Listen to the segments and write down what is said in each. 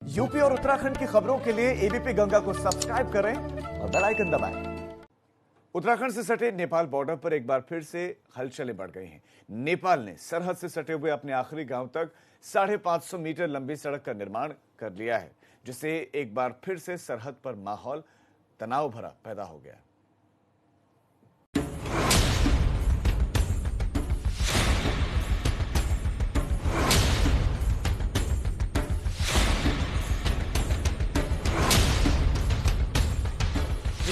UP और उत्तराखंड की खबरों के लिए एबीपी गंगा को सब्सक्राइब करें और बेल आइकन दबाएं। उत्तराखंड से सटे नेपाल बॉर्डर पर एक बार फिर से हलचलें बढ़ गई हैं। नेपाल ने सरहद से सटे हुए अपने आखिरी गांव तक 550 मीटर लंबी सड़क का निर्माण कर लिया है, जिससे एक बार फिर से सरहद पर माहौल तनाव भरा पैदा हो गया।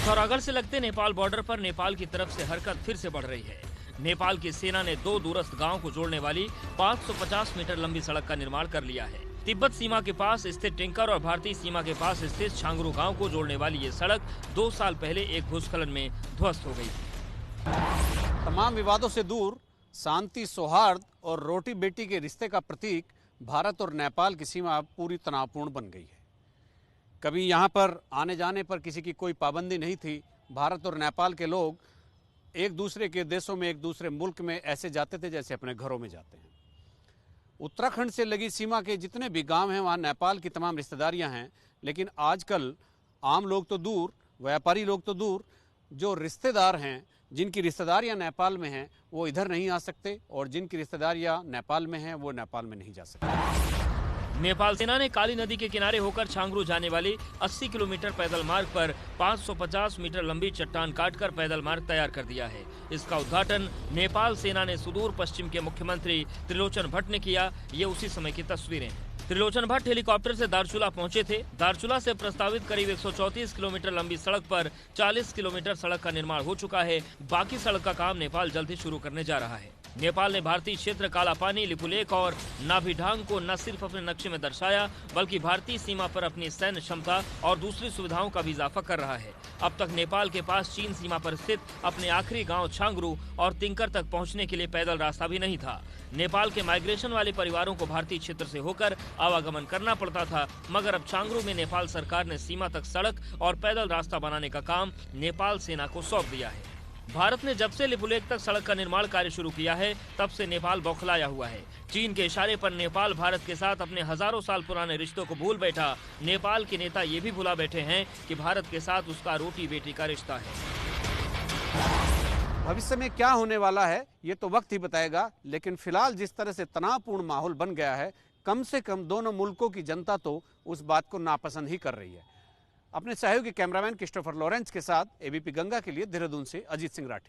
पिथौरागढ़ से लगते नेपाल बॉर्डर पर नेपाल की तरफ से हरकत फिर से बढ़ रही है। नेपाल की सेना ने दो दूरस्थ गांव को जोड़ने वाली 550 मीटर लंबी सड़क का निर्माण कर लिया है। तिब्बत सीमा के पास स्थित टिंकर और भारतीय सीमा के पास स्थित छांगरू गांव को जोड़ने वाली ये सड़क 2 साल पहले एक भूस्खलन में ध्वस्त हो गई थी। तमाम विवादों से दूर शांति, सौहार्द और रोटी बेटी के रिश्ते का प्रतीक भारत और नेपाल की सीमा पूरी तनावपूर्ण बन गई है। कभी यहाँ पर आने जाने पर किसी की कोई पाबंदी नहीं थी। भारत और नेपाल के लोग एक दूसरे के देशों में, एक दूसरे मुल्क में ऐसे जाते थे जैसे अपने घरों में जाते हैं। उत्तराखंड से लगी सीमा के जितने भी गांव हैं वहाँ नेपाल की तमाम रिश्तेदारियाँ हैं, लेकिन आजकल आम लोग तो दूर, व्यापारी लोग तो दूर, जो रिश्तेदार हैं, जिनकी रिश्तेदारियाँ नेपाल में हैं, वो इधर नहीं आ सकते, और जिनकी रिश्तेदारियाँ नेपाल में हैं वो नेपाल में नहीं जा सकते। नेपाल सेना ने काली नदी के किनारे होकर छांगरू जाने वाली 80 किलोमीटर पैदल मार्ग पर 550 मीटर लंबी चट्टान काटकर पैदल मार्ग तैयार कर दिया है। इसका उद्घाटन नेपाल सेना ने सुदूर पश्चिम के मुख्यमंत्री त्रिलोचन भट्ट ने किया। ये उसी समय की तस्वीरें। त्रिलोचन भट्ट हेलीकॉप्टर से दारचूला पहुंचे थे। दारचूला से प्रस्तावित करीब 134 किलोमीटर लंबी सड़क पर 40 किलोमीटर सड़क का निर्माण हो चुका है। बाकी सड़क का काम नेपाल जल्द ही शुरू करने जा रहा है। नेपाल ने भारतीय क्षेत्र कालापानी, लिपुलेख और नाभिढांग को न सिर्फ अपने नक्शे में दर्शाया, बल्कि भारतीय सीमा पर अपनी सैन्य क्षमता और दूसरी सुविधाओं का भी इजाफा कर रहा है। अब तक नेपाल के पास चीन सीमा पर स्थित अपने आखिरी गांव छांगरू और तिंकर तक पहुंचने के लिए पैदल रास्ता भी नहीं था। नेपाल के माइग्रेशन वाले परिवारों को भारतीय क्षेत्र से होकर आवागमन करना पड़ता था, मगर अब छांगरू में नेपाल सरकार ने सीमा तक सड़क और पैदल रास्ता बनाने का काम नेपाल सेना को सौंप दिया है। भारत ने जब से लिपुलेख तक सड़क का निर्माण कार्य शुरू किया है, तब से नेपाल बौखलाया हुआ है। चीन के इशारे पर नेपाल भारत के साथ अपने हजारों साल पुराने रिश्तों को भूल बैठा। नेपाल के नेता ये भी भुला बैठे हैं कि भारत के साथ उसका रोटी बेटी का रिश्ता है। भविष्य में क्या होने वाला है ये तो वक्त ही बताएगा, लेकिन फिलहाल जिस तरह से तनावपूर्ण माहौल बन गया है, कम से कम दोनों मुल्कों की जनता तो उस बात को नापसंद ही कर रही है। अपने सहयोगी कैमरामैन क्रिस्टोफर लॉरेंस के साथ एबीपी गंगा के लिए देहरादून से अजीत सिंह राठी।